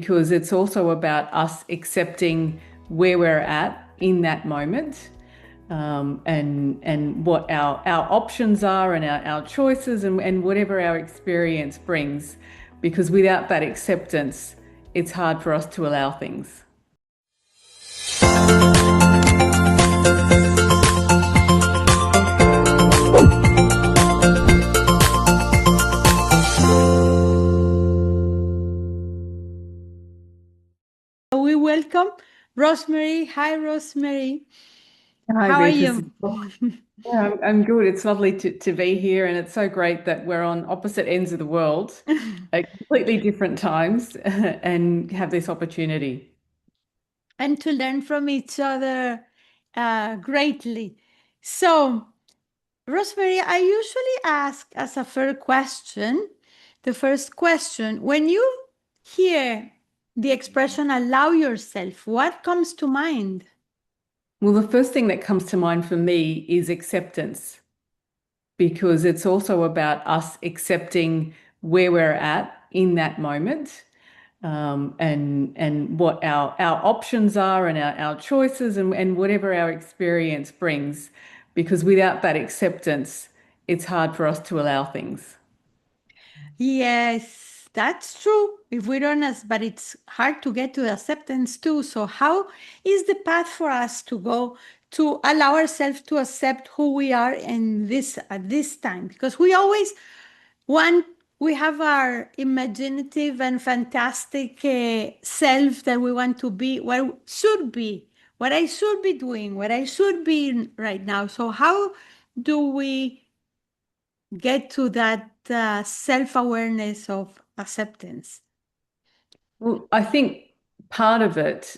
because it's also about us accepting where we're at in that moment, and what our options are and our choices and whatever our experience brings. Because without that acceptance, it's hard for us to allow things. We welcome Rosemary. Hi, Rosemary. Hi, How are Beatriz. you? Yeah, I'm good. It's lovely to be here, and it's so great that we're on opposite ends of the world at completely different times and have this opportunity. And to learn from each other greatly. So, Rosemary, I usually ask as a first question, the first question, when you hear the expression allow yourself, what comes to mind? Well, the first thing that comes to mind for me is acceptance, because it's also about us accepting where we're at in that moment, and what our options are and our choices and whatever our experience brings. Because without that acceptance, it's hard for us to allow things. Yes, that's true. If we don't ask, but it's hard to get to acceptance too. So, how is the path for us to go to allow ourselves to accept who we are in this at this time? Because we always want, we have our imaginative and fantastic self that we want to be, what should be, what I should be doing, what I should be right now. So, how do we get to that self-awareness of acceptance? Well, I think part of it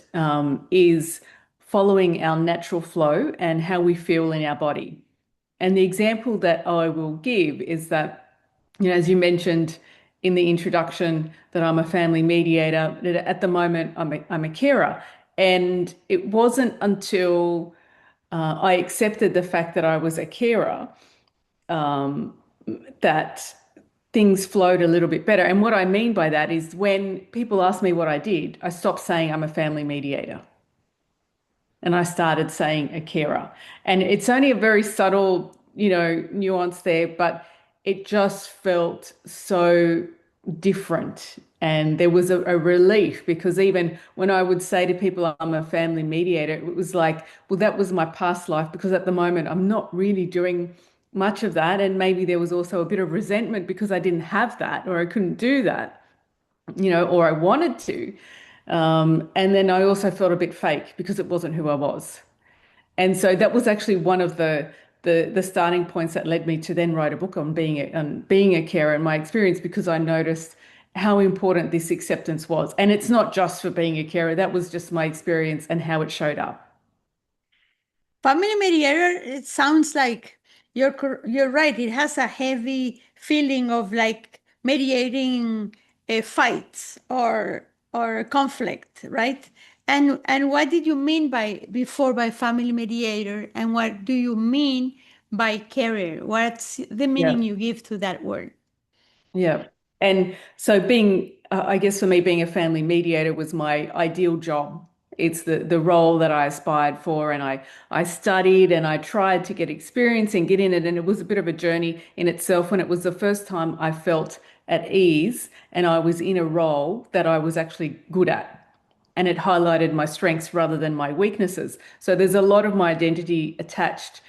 is following our natural flow and how we feel in our body. And the example that I will give is that, as you mentioned in the introduction, that I'm a family mediator. That At the moment, I'm a carer. And it wasn't until I accepted the fact that I was a carer, um, that things flowed a little bit better. And what I mean by that is when people ask me what I did, I stopped saying I'm a family mediator and I started saying a carer. And it's only a very subtle, nuance there, but it just felt so different. And there was a relief, because even when I would say to people I'm a family mediator, it was like, well, that was my past life, because at the moment I'm not really doing much of that. And maybe there was also a bit of resentment because I didn't have that, or I couldn't do that, or I wanted to. And then I also felt a bit fake because it wasn't who I was. And so that was actually one of the starting points that led me to then write a book on being a carer and my experience, because I noticed how important this acceptance was. And it's not just for being a carer, that was just my experience and how it showed up. Family mediator, it sounds like you're right. It has a heavy feeling of like mediating fights or conflict, right? And what did you mean by before by family mediator, and what do you mean by carer? What's the Yeah. meaning you give to that word? Yeah. And so I guess for me, being a family mediator was my ideal job. It's the role that I aspired for. And I studied and I tried to get experience and get in it. And it was a bit of a journey in itself. And it was the first time I felt at ease and I was in a role that I was actually good at. And it highlighted my strengths rather than my weaknesses. So there's a lot of my identity attached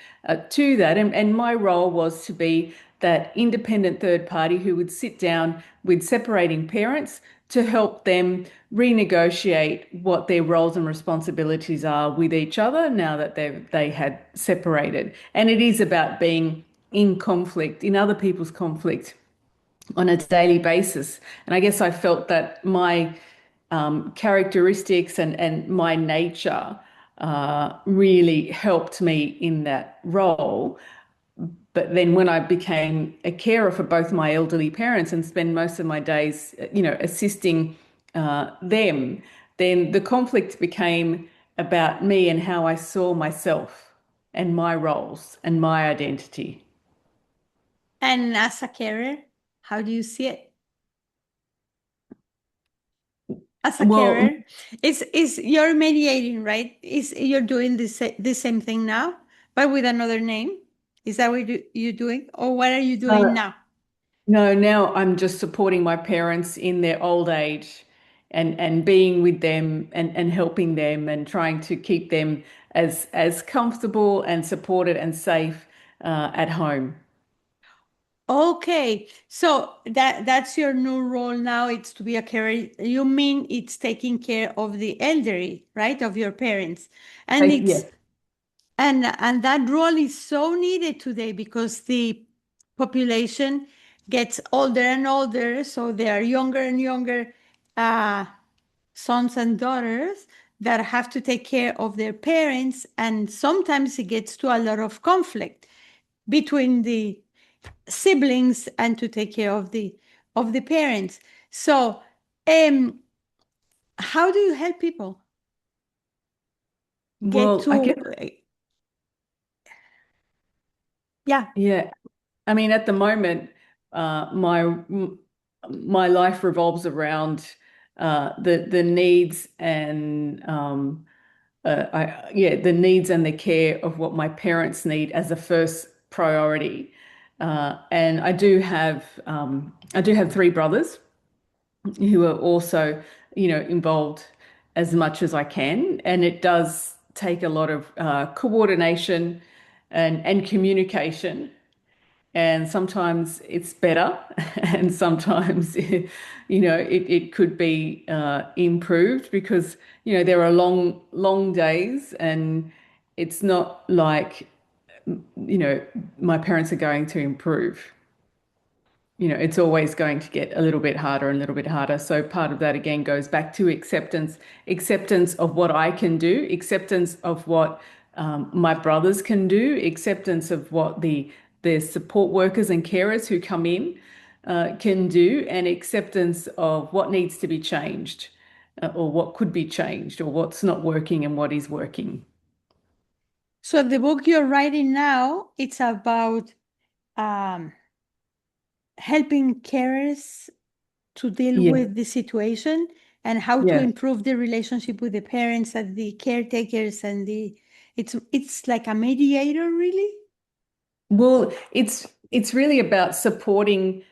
to that. And my role was to be that independent third party who would sit down with separating parents to help them renegotiate what their roles and responsibilities are with each other now that they had separated. And it is about being in conflict, in other people's conflict on a daily basis. And I guess I felt that my characteristics and my nature really helped me in that role. But then when I became a carer for both my elderly parents and spend most of my days, assisting them, then the conflict became about me and how I saw myself and my roles and my identity. And as a carer, how do you see it? as a Well, carer? Is you're mediating, right? Is you're doing the same thing now, but with another name? Is that what you're doing, or what are you doing no, now? no, now I'm just supporting my parents in their old age and being with them and helping them and trying to keep them as comfortable and supported and safe at home. Okay, so that's your new role now. It's to be a carer. You mean it's taking care of the elderly, right? Of your parents. And it's Yes. and that role is so needed today because the population gets older and older, so there are younger and younger uh, sons and daughters that have to take care of their parents, and sometimes it gets to a lot of conflict between the siblings and to take care of the parents. So, um, how do you help people get Well, I guess, to? Yeah. yeah. I mean, at the moment, uh, my my life revolves around the needs and the needs and the care of what my parents need as a first priority. And I do have three brothers who are also, involved as much as I can, and it does take a lot of coordination and communication. And sometimes it's better, and sometimes, it could be improved because, there are long days, and it's not like, my parents are going to improve. It's always going to get a little bit harder and a little bit harder. So part of that again goes back to acceptance of what I can do, acceptance of what my brothers can do, acceptance of what the support workers and carers who come in can do, and acceptance of what needs to be changed, or what could be changed, or what's not working and what is working. So the book you're writing now, it's about um, helping carers to deal Yeah. with the situation and how to Yeah. improve the relationship with the parents and the caretakers and the it's like a mediator, really. Well, it's really about supporting,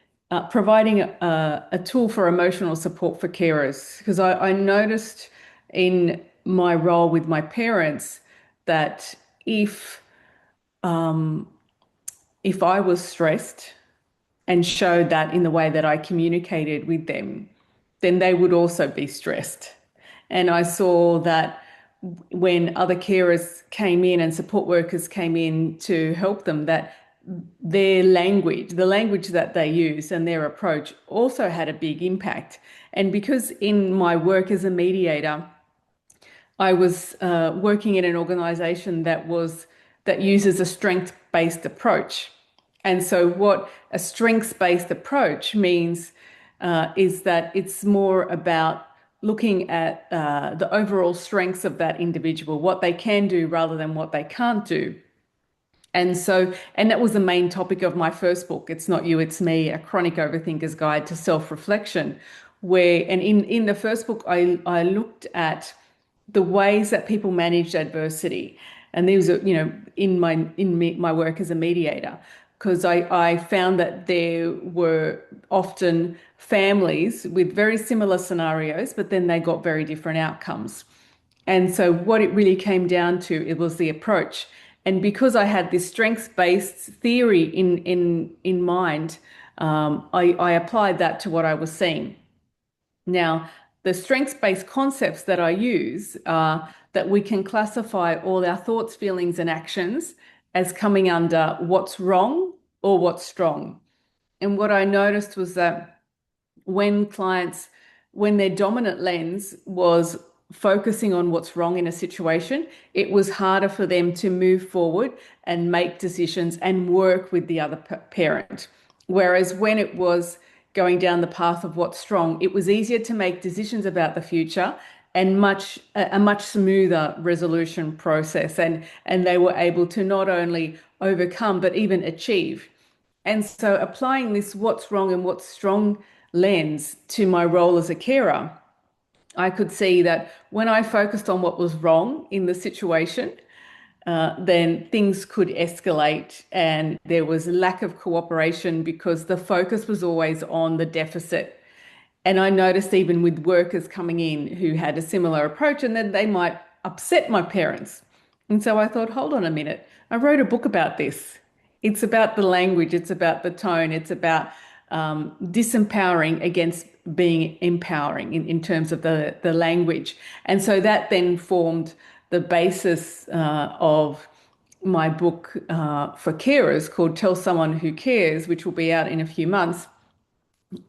providing a tool for emotional support for carers. Because I noticed in my role with my parents that if um, if I was stressed and showed that in the way that I communicated with them, then they would also be stressed. And I saw that when other carers came in and support workers came in to help them, that their language, the language that they use and their approach also had a big impact. And because in my work as a mediator, I was working in an organization that uses a strength-based approach. And so what a strengths-based approach means is that it's more about looking at the overall strengths of that individual, what they can do rather than what they can't do. And that was the main topic of my first book, It's Not You, It's Me, A Chronic Overthinker's Guide to Self-Reflection, and in the first book, I looked at the ways that people managed adversity. And these are, my work as a mediator, because I found that there were often families with very similar scenarios, but then they got very different outcomes. And so what it really came down to, it was the approach. And because I had this strengths-based theory in mind, I applied that to what I was seeing. Now, the strengths-based concepts that I use are that we can classify all our thoughts, feelings, and actions as coming under what's wrong or what's strong. And what I noticed was that when clients, when their dominant lens was focusing on what's wrong in a situation, it was harder for them to move forward and make decisions and work with the other parent. Whereas when it was going down the path of what's strong, it was easier to make decisions about the future and a much smoother resolution process. And they were able to not only overcome but even achieve. And so applying this what's wrong and what's strong lens to my role as a carer, I could see that when I focused on what was wrong in the situation, then things could escalate and there was a lack of cooperation because the focus was always on the deficit. And I noticed even with workers coming in who had a similar approach, and then they might upset my parents. And so I thought, hold on a minute. I wrote a book about this. It's about the language, it's about the tone, it's about disempowering against being empowering in terms of the language. And so that then formed the basis of my book for carers called Tell Someone Who Cares, which will be out in a few months.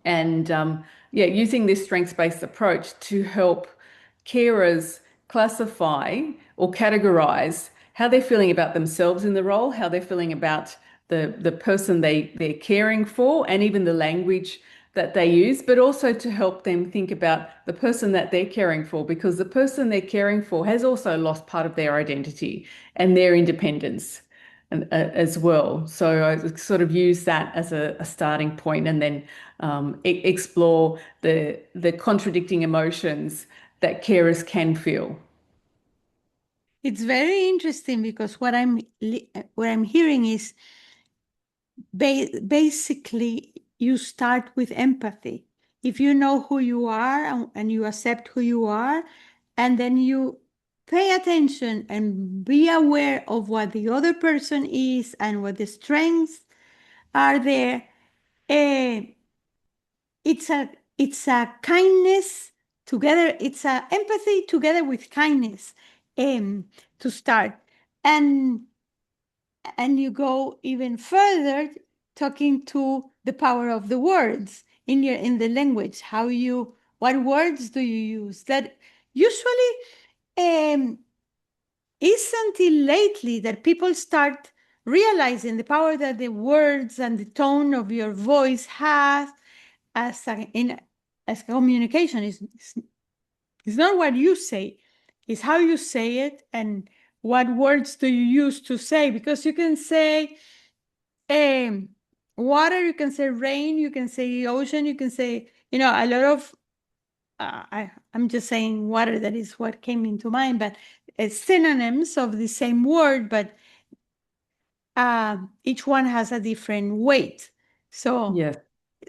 And yeah, using this strengths-based approach to help carers classify or categorize how they're feeling about themselves in the role, how they're feeling about the person they're caring for, and even the language that they use, but also to help them think about the person that they're caring for, because the person they're caring for has also lost part of their identity and their independence as well. So I sort of use that as a starting point, and then explore the contradicting emotions that carers can feel. It's very interesting because what I'm hearing is basically you start with empathy. If you know who you are and you accept who you are, and then you pay attention and be aware of what the other person is and what the strengths are there, eh, it's a kindness together. It's a empathy together with kindness, to start, and you go even further, talking to the power of the words in the language. What words do you use? That usually, um, isn't it lately that people start realizing the power that the words and the tone of your voice has as communication is not what you say, it's how you say it and what words do you use to say, because you can say um, water, you can say rain, you can say ocean, you can say, a lot of I'm just saying water, that is what came into mind, but synonyms of the same word, but each one has a different weight. So, Yes.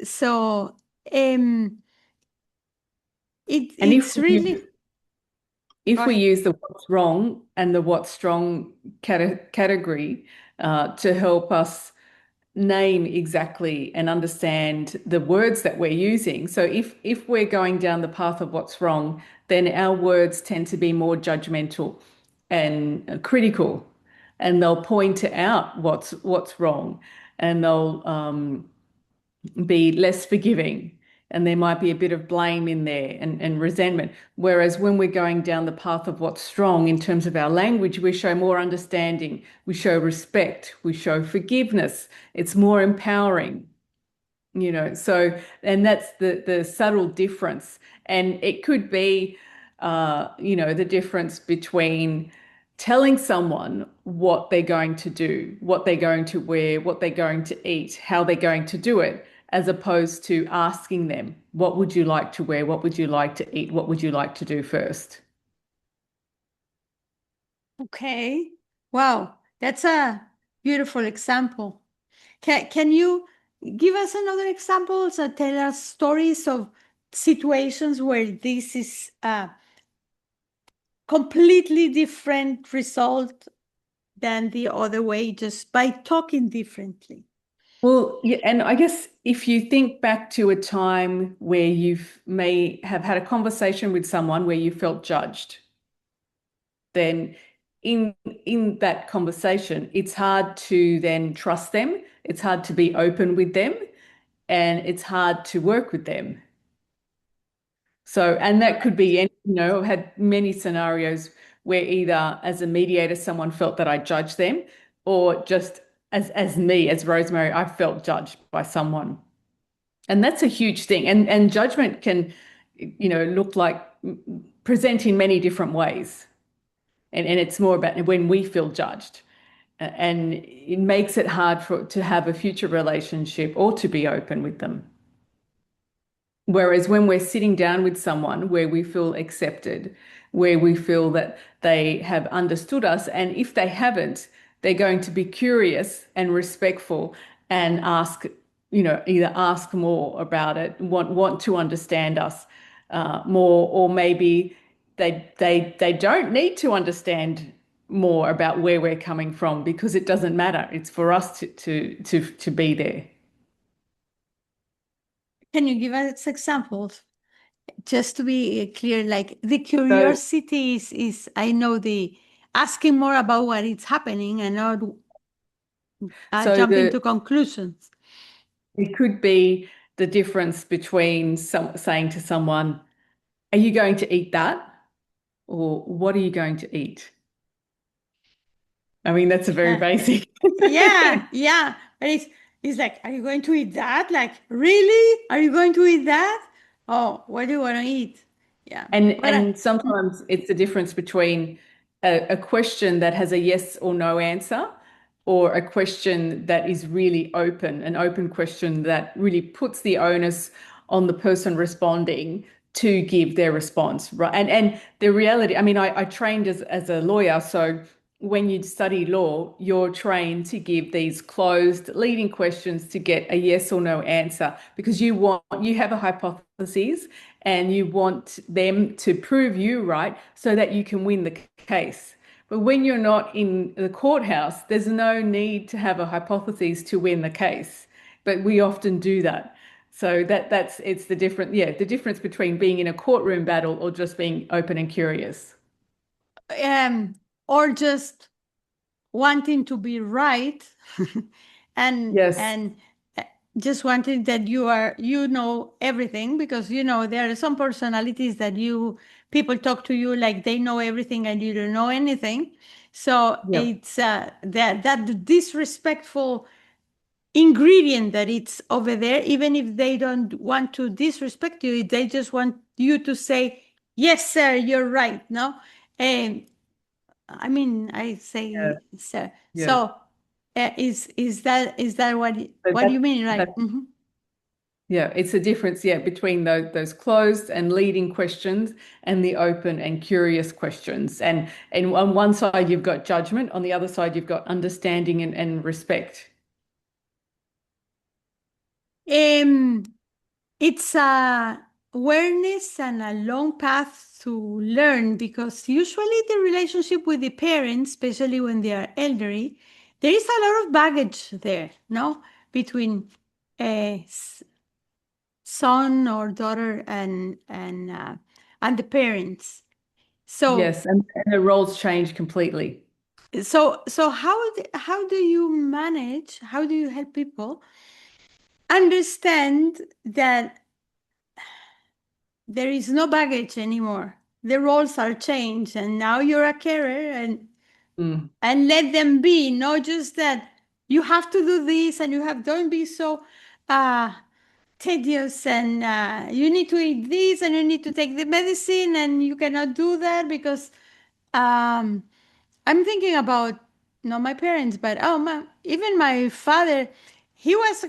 so um, And it's really. Go if we ahead. use the what's wrong and the what's strong category to help us name exactly and understand the words that we're using. So if we're going down the path of what's wrong, then our words tend to be more judgmental and critical, and they'll point out what's wrong, and they'll be less forgiving. And there might be a bit of blame in there and resentment. Whereas when we're going down the path of what's strong in terms of our language, we show more understanding, we show respect, we show forgiveness. It's more empowering, so, and that's the subtle difference. And it could be the difference between telling someone what they're going to do, what they're going to wear, what they're going to eat, how they're going to do it, as opposed to asking them, what would you like to wear, what would you like to eat, what would you like to do first. Okay. Wow, that's a beautiful example. Can you give us another example? So tell us stories of situations where this is a completely different result than the other way, just by talking differently. Well, yeah, and I guess if you think back to a time where you've may have had a conversation with someone where you felt judged, then in in that conversation, it's hard to then trust them. It's hard to be open with them, and it's hard to work with them. So, and that could Correct. be, I've had many scenarios where either as a mediator, someone felt that I judged them, or just as me, as Rosemary, I felt judged by someone. And that's a huge thing. And judgment can, look like present in many different ways. And it's more about when we feel judged. And it makes it hard to have a future relationship or to be open with them. Whereas when we're sitting down with someone where we feel accepted, where we feel that they have understood us, and if they haven't, they're going to be curious and respectful and ask, either ask more about it, want to understand us more, or maybe they don't need to understand more about where we're coming from because it doesn't matter. It's for us to be there. Can you give us examples? Just to be clear, like the So curiosity is I know the asking more about what is happening and not so jumping the to conclusions. It could be the difference between saying to someone, "Are you going to eat that?" or "What are you going to eat?" I mean, that's a very Yeah. basic. Yeah, yeah. But it's like, are you going to eat that? Like, really? Are you going to eat that? Oh, what do you want to eat? Yeah. But And sometimes it's the difference between a question that has a yes or no answer, or a question that is really open, an open question that really puts the onus on the person responding to give their response, right? And the reality, I mean, I trained as a lawyer, so when you study law, you're trained to give these closed leading questions to get a yes or no answer because you have a hypothesis and you want them to prove you right so that you can win the case. But when you're not in the courthouse, there's no need to have a hypothesis to win the case. But we often do that. So that's it's the different, yeah, the difference between being in a courtroom battle or just being open and curious. um, or just wanting to be right, Yes. and uh, just wanting that you know everything, because there are some personalities that you people talk to you like they know everything and you don't know anything. So Yep. it's that disrespectful ingredient that it's over there, even if they don't want to disrespect you, they just want you to say, yes sir, you're right. No, and I mean, I Yeah. say sir. Yeah. So is that So what do you mean, right? that Yeah, it's a difference, yeah, between those closed and leading questions and the open and curious questions. And on one side you've got judgment, on the other side you've got understanding and respect. um it's a awareness and a long path to learn, because usually the relationship with the parents, especially when they are elderly, there is a lot of baggage there, no, between a son or daughter and the parents. So Yes, and the roles change completely. so how do you manage? How do you help people understand that there is no baggage anymore? The roles are changed, and now you're a carer, Mm, and let them be, not just that you have to do this and you have don't be so uh tedious, and you need to eat this and you need to take the medicine and you cannot do that because um I'm thinking about not my parents, but even my father. He was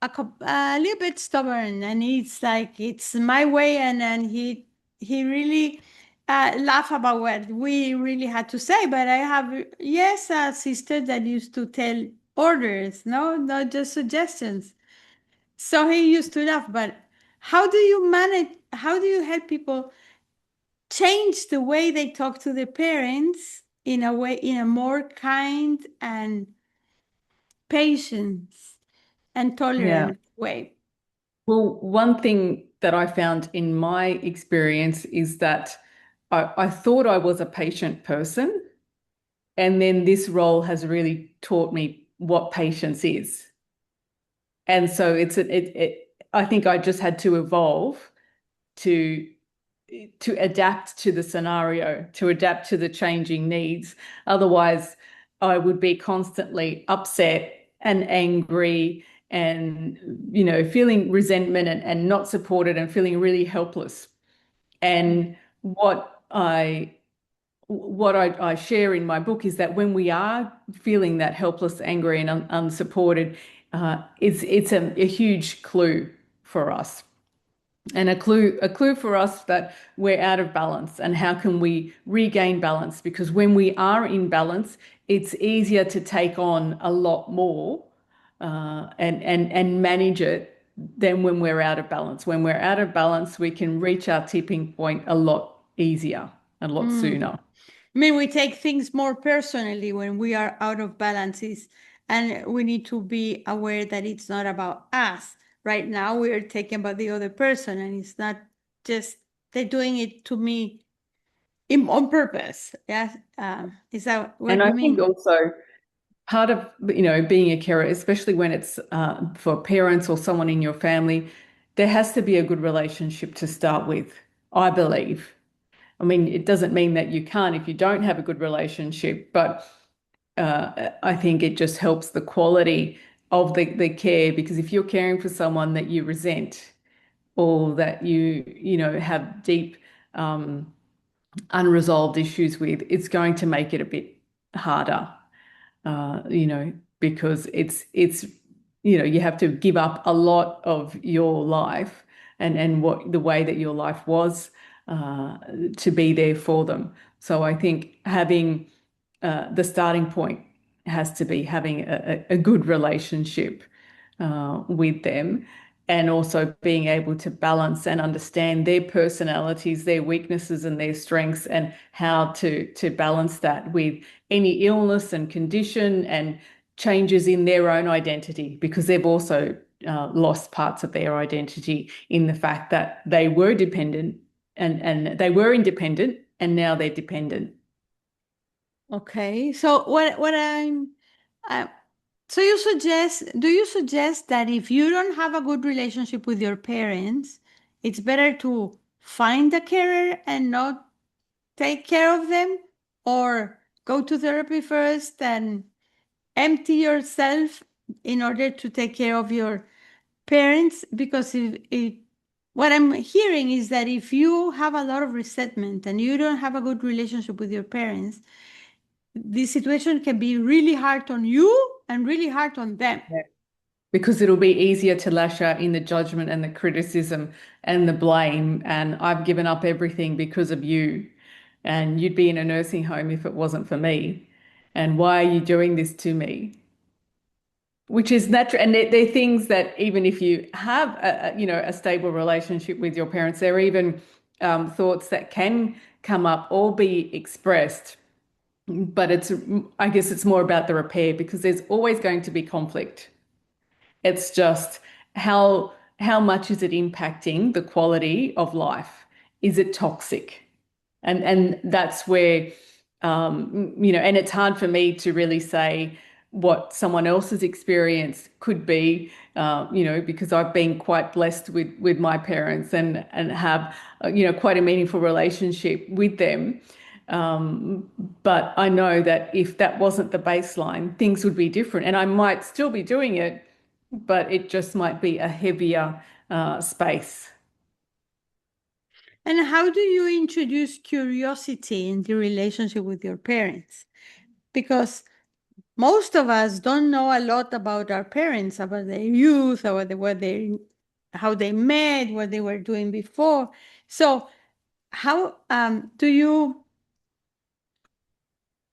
a little bit stubborn, and it's like it's my way, and he really laugh about what we really had to say. But I have, yes, a sister that used to tell orders, no, not just suggestions. So he used to laugh. But how do you manage? How do you help people change the way they talk to their parents in a way, in a more kind and patient and yeah. tolerant way? Well, one thing that I found in my experience is that I thought I was a patient person, and then this role has really taught me what patience is. And so I think I just had to evolve to adapt to the scenario, to adapt to the changing needs. Otherwise, I would be constantly upset and angry and, feeling resentment and not supported and feeling really helpless. And what I share in my book is that when we are feeling that helpless, angry, and unsupported, it's a huge clue for us. And a clue for us that we're out of balance and how can we regain balance? Because when we are in balance, it's easier to take on a lot more and manage it than when we're out of balance. When we're out of balance, we can reach our tipping point a lot easier, a lot Mm. sooner. I mean, we take things more personally when we are out of balances, and we need to be aware that it's not about us. Right now, we are taking about the other person, and it's not just they're doing it to me on purpose. Yes, is that what And you I think mean? also part of, being a carer, especially when it's for parents or someone in your family, there has to be a good relationship to start with, I believe. I mean, it doesn't mean that you can't if you don't have a good relationship, but I think it just helps the quality of the care because if you're caring for someone that you resent or that have deep unresolved issues with, it's going to make it a bit harder, uh, you know, because you have to give up a lot of your life and what the way that your life was to be there for them. So I think having the starting point has to be having a good relationship with them and also being able to balance and understand their personalities, their weaknesses and their strengths and how to balance that with any illness and condition and changes in their own identity because they've also lost parts of their identity in the fact that they were dependent and they were independent and now they're dependent. Okay, so what uh, so you suggest, do you suggest that if you don't have a good relationship with your parents, it's better to find a carer and not take care of them, or go to therapy first and empty yourself in order to take care of your parents? Because what I'm hearing is that if you have a lot of resentment and you don't have a good relationship with your parents, this situation can be really hard on you and really hard on them. Yeah. Because it'll be easier to lash out in the judgment and the criticism and the blame. And I've given up everything because of you. And you'd be in a nursing home if it wasn't for me. And why are you doing this to me? Which is natural. And they're things that even if you have a stable relationship with your parents, there are even thoughts that can come up or be expressed. But I guess it's more about the repair because there's always going to be conflict. It's just how much is it impacting the quality of life? Is it toxic? And that's where and it's hard for me to really say what someone else's experience could be, because I've been quite blessed with my parents and have quite a meaningful relationship with them. But I know that if that wasn't the baseline, things would be different, and I might still be doing it, but it just might be a heavier space. And how do you introduce curiosity in the relationship with your parents? Because most of us don't know a lot about our parents, about their youth, about how they met, what they were doing before. So, how do you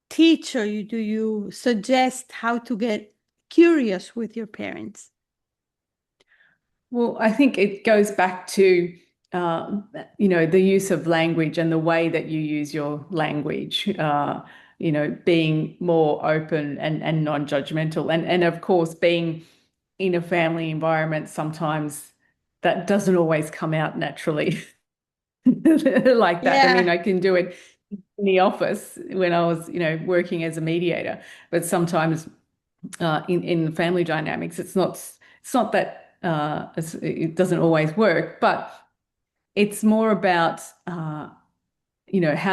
teach, or do you suggest how to get curious with your parents? Well, I think it goes back to the use of language and the way that you use your language. Being more open and non-judgmental, and of course, being in a family environment, sometimes that doesn't always come out naturally like that. I mean, Yeah. I can do it in the office when I was, working as a mediator, but sometimes in family dynamics, it's not that it doesn't always work, but it's more about how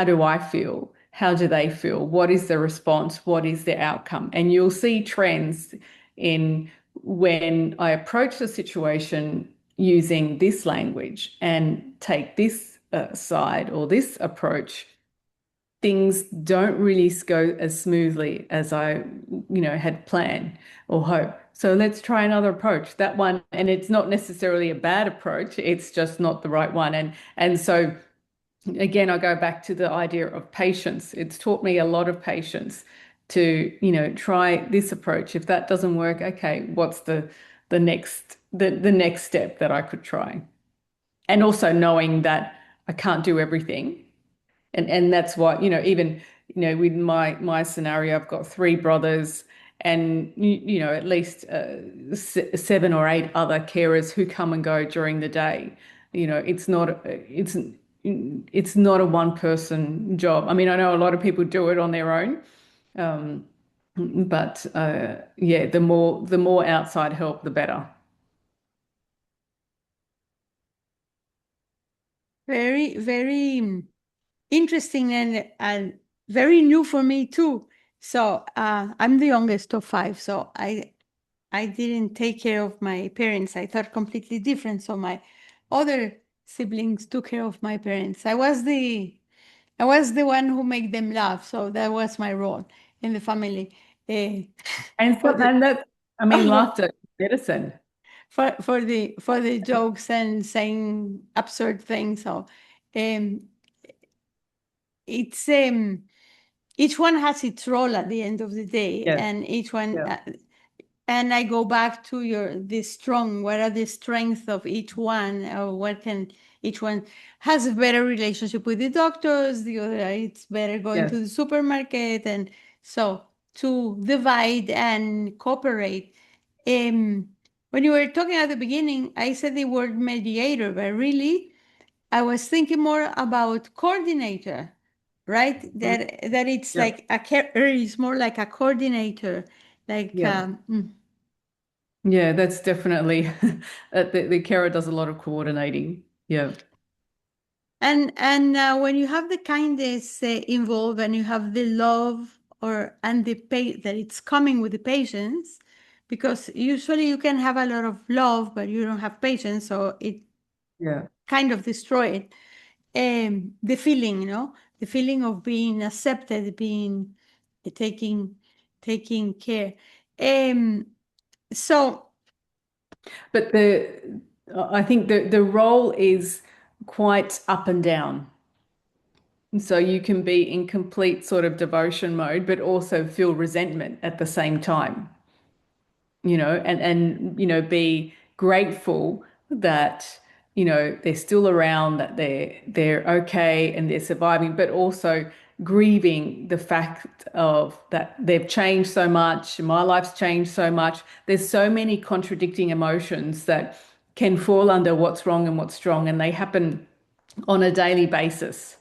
do I feel? How do they feel? What is the response? What is the outcome? And you'll see trends in when I approach the situation using this language and take this side or this approach, things don't really go as smoothly as I had planned or hoped. So let's try another approach. That one, and it's not necessarily a bad approach, it's just not the right one. And so again, I go back to the idea of patience. It's taught me a lot of patience to, try this approach. If that doesn't work, okay, what's the next step that I could try? And also knowing that I can't do everything. And that's why, even, with my scenario, I've got three brothers and, at least 7 or 8 other carers who come and go during the day. It's not a one person job. I mean, I know a lot of people do it on their own. But yeah, the more outside help, the better. Very, very interesting and very new for me too. So I'm the youngest of five, so I didn't take care of my parents. I thought completely different. So my other siblings took care of my parents. I was the one who made them laugh. So that was my role in the family. Uh, And for so, the and that, I mean, laughter is medicine. for the jokes and saying absurd things. So um, it's each one has its role at the end of the day, Yes. and each one Yeah. and I go back to the strong. What are the strengths of each one, or what can each one has a better relationship with the doctors, the other it's better going Yes. to the supermarket, and so to divide and cooperate. Um, when you were talking at the beginning, I said the word mediator, but really I was thinking more about coordinator, right? Mhm. That it's Yeah. like it's more like a coordinator, like Yeah. Yeah, that's definitely the carer does a lot of coordinating. Yeah. and when you have the kindness involved and you have the love and the pay that it's coming with the patience, because usually you can have a lot of love but you don't have patience, so it Yeah. kind of destroy it. The feeling, the feeling of being accepted, being taking taking care. Um, so But I think the role is quite up and down. So you can be in complete sort of devotion mode, but also feel resentment at the same time, and be grateful that, they're still around, that they're okay and they're surviving, but also grieving the fact of that they've changed so much, my life's changed so much. There's so many contradicting emotions that can fall under what's wrong and what's strong, and they happen on a daily basis.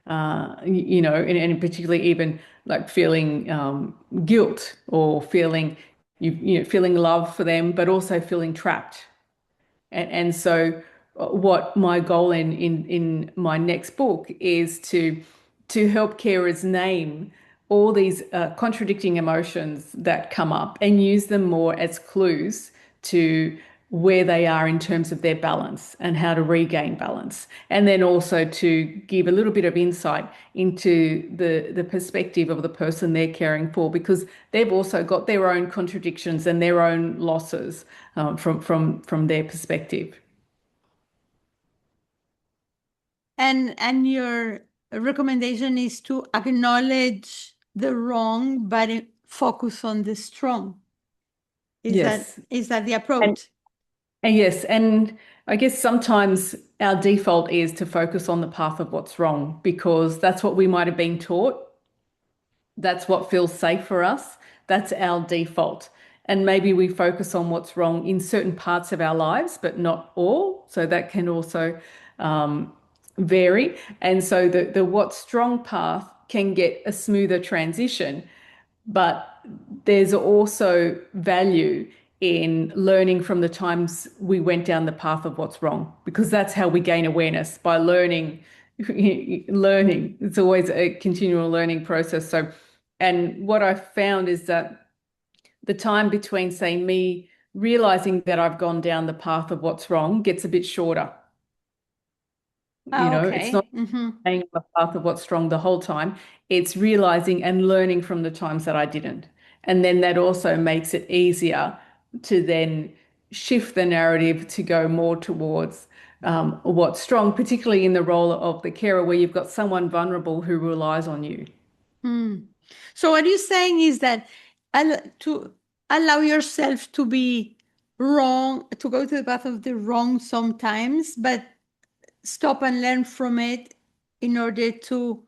And particularly even like feeling guilt or feeling feeling love for them, but also feeling trapped. And so what my goal in my next book is to help carers name all these contradicting emotions that come up and use them more as clues to where they are in terms of their balance and how to regain balance. And then also to give a little bit of insight into the perspective of the person they're caring for, because they've also got their own contradictions and their own losses from their perspective. and your recommendation is to acknowledge the wrong but focus on the strong. Is that Yes. is that the And, approach? and yes, and I guess sometimes our default is to focus on the path of what's wrong because that's what we might have been taught. That's what feels safe for us. That's our default. And maybe we focus on what's wrong in certain parts of our lives, but not all. So that can also um, vary. And so the what's strong path can get a smoother transition. But there's also value in learning from the times we went down the path of what's wrong, because that's how we gain awareness by learning. Learning. It's always a continual learning process. So, and what I found is that the time between, say, me realizing that I've gone down the path of what's wrong gets a bit shorter. It's not Okay. Mm-hmm. staying on the path of what's wrong the whole time. It's realizing and learning from the times that I didn't. And then that also makes it easier to then shift the narrative to go more towards what's strong, particularly in the role of the carer, where you've got someone vulnerable who relies on you. Hmm. So what you're saying is that to allow yourself to be wrong, to go to the path of the wrong sometimes, but stop and learn from it in order to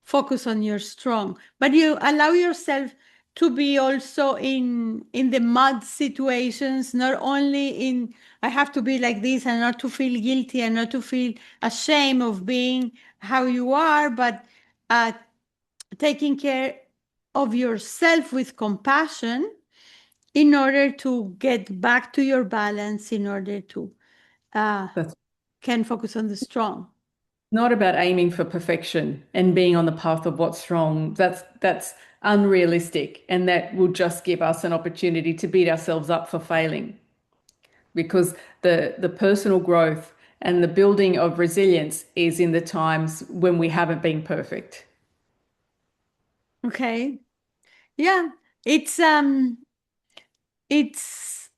focus on your strong. But you allow yourself to be also in the mud situations, not only in I have to be like this and not to feel guilty and not to feel ashamed of being how you are, but uh, taking care of yourself with compassion in order to get back to your balance, in order to uh, That's can focus on the strong. not about aiming for perfection and being on the path of what's wrong. That's unrealistic, and that will just give us an opportunity to beat ourselves up for failing. Because the personal growth and the building of resilience is in the times when we haven't been perfect. Okay. Yeah. It's it's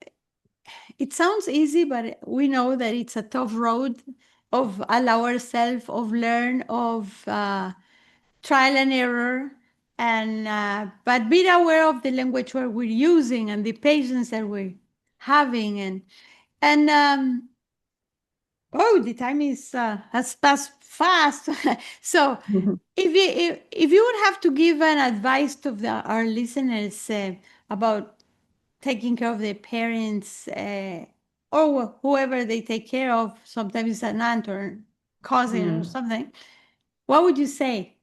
it sounds easy, but we know that it's a tough road of allow ourselves, of learn, of trial and error, and but be aware of the language where we're using and the patience that we're having, and oh, the time is has passed fast. So if you would have to give an advice to our listeners about taking care of their parents or whoever they take care of, sometimes it's an aunt or cousin or Mm. something, what would you say?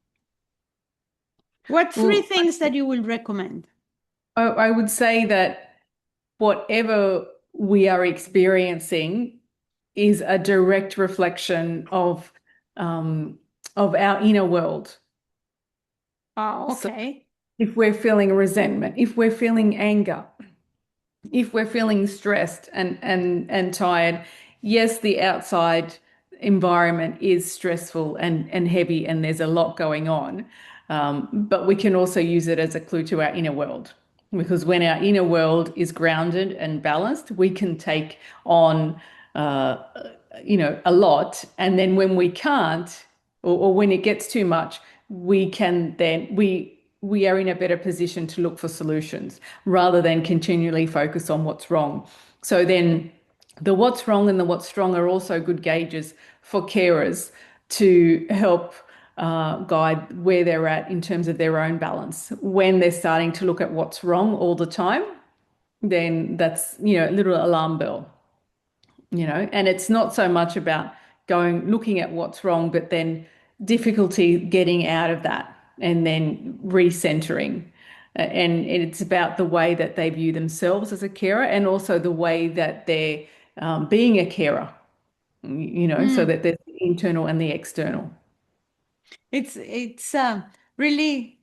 What three Well, things that you will recommend? I would say that whatever we are experiencing is a direct reflection um, of our inner world. Oh, So okay. if we're feeling resentment, if we're feeling anger, if we're feeling stressed and tired, yes, the outside environment is stressful and heavy, and there's a lot going on. But we can also use it as a clue to our inner world. Because when our inner world is grounded and balanced, we can take on, uh, a lot. And then when we can't, or when it gets too much, we are in a better position to look for solutions rather than continually focus on what's wrong. So then the what's wrong and the what's strong are also good gauges for carers to help guide where they're at in terms of their own balance. When they're starting to look at what's wrong all the time, then that's, a little alarm bell. And it's not so much about looking at what's wrong, but then difficulty getting out of that and then recentering. And it's about the way that they view themselves as a carer and also the way that they're being a carer, so Mm. that there's the internal and the external. It's really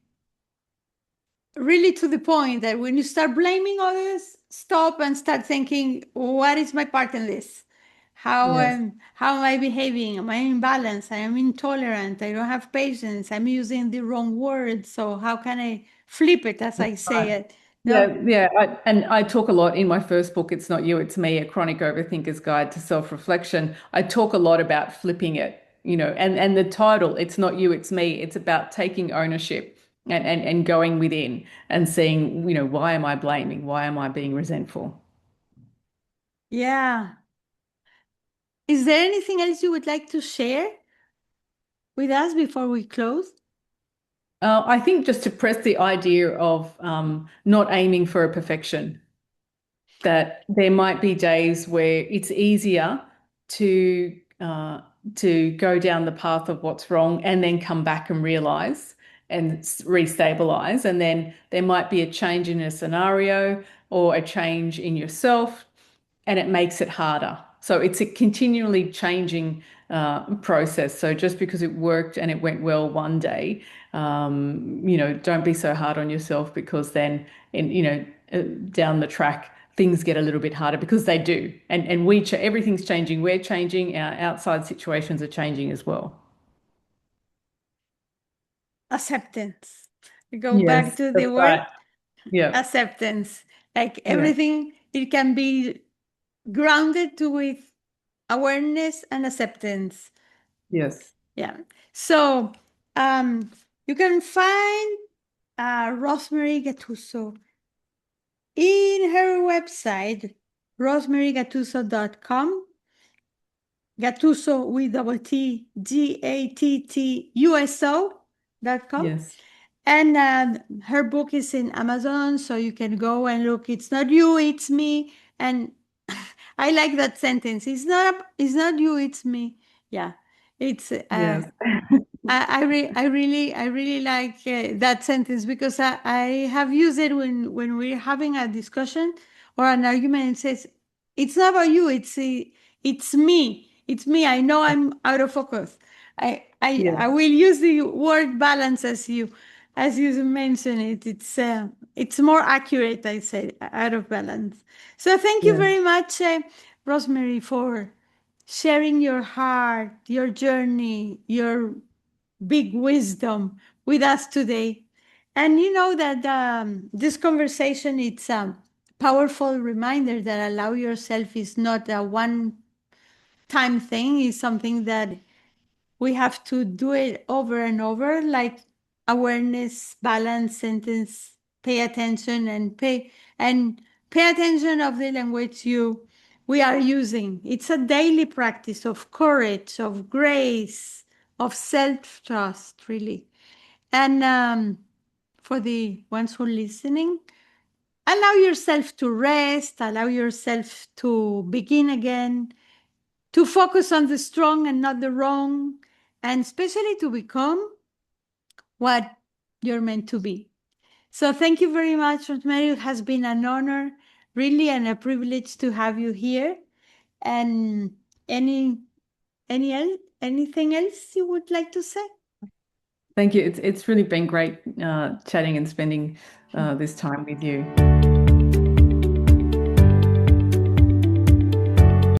really to the point that when you start blaming others, stop and start thinking, what is my part in this? Yes. How am I behaving? Am I imbalanced? I am intolerant. I don't have patience. I'm using the wrong words. So how can I flip it as I say Right. it? No. Yeah, yeah. And I talk a lot in my first book, It's Not You, It's Me, A Chronic Overthinker's Guide to Self-Reflection. I talk a lot about flipping it, and the title, It's Not You, It's Me, it's about taking ownership and going within and seeing, why am I blaming? Why am I being resentful? Yeah. Is there anything else you would like to share with us before we close? I think just to press the idea of not aiming for a perfection, that there might be days where it's easier to uh, to go down the path of what's wrong and then come back and realize and restabilize. And then there might be a change in a scenario or a change in yourself, and it makes it harder. So it's a continually changing process. So just because it worked and it went well one day, don't be so hard on yourself, because then, down the track, things get a little bit harder, because they do. And everything's changing. We're changing. Our outside situations are changing as well. Acceptance. We go back Yes, to the that's word right. Yeah. acceptance. Like Yeah. everything it can be grounded to with awareness and acceptance. Yes. Yeah. So you can find Rosemary Gattuso in her website, rosemarygattuso.com. Gattuso with double T, Gattuso.com. Yes. And her book is in Amazon, so you can go and look. It's not you, it's me. And I like that sentence. It's not you, it's me. Yeah. It's Yes. I really like that sentence because I have used it when we're having a discussion or an argument and says, it's not about you, it's me. It's me. I know I'm out of focus. I Yes. will use the word balance as you mentioned it. It's more accurate, I say, out of balance. So thank you Yes. very much, Rosemary, for sharing your heart, your journey, your big wisdom with us today. And you know that this conversation, it's a powerful reminder that allow yourself is not a one-time thing. It's something that we have to do it over and over, like awareness, balance, sentence, pay attention and pay attention of the language we are using. It's a daily practice of courage, of grace, of self-trust, really. And for the ones who are listening, allow yourself to rest, allow yourself to begin again, to focus on the strong and not the wrong, and especially to become what you're meant to be. So thank you very much, Rosemary. It has been an honor, really, and a privilege to have you here. And anything else you would like to say? Thank you. It's really been great chatting and spending this time with you.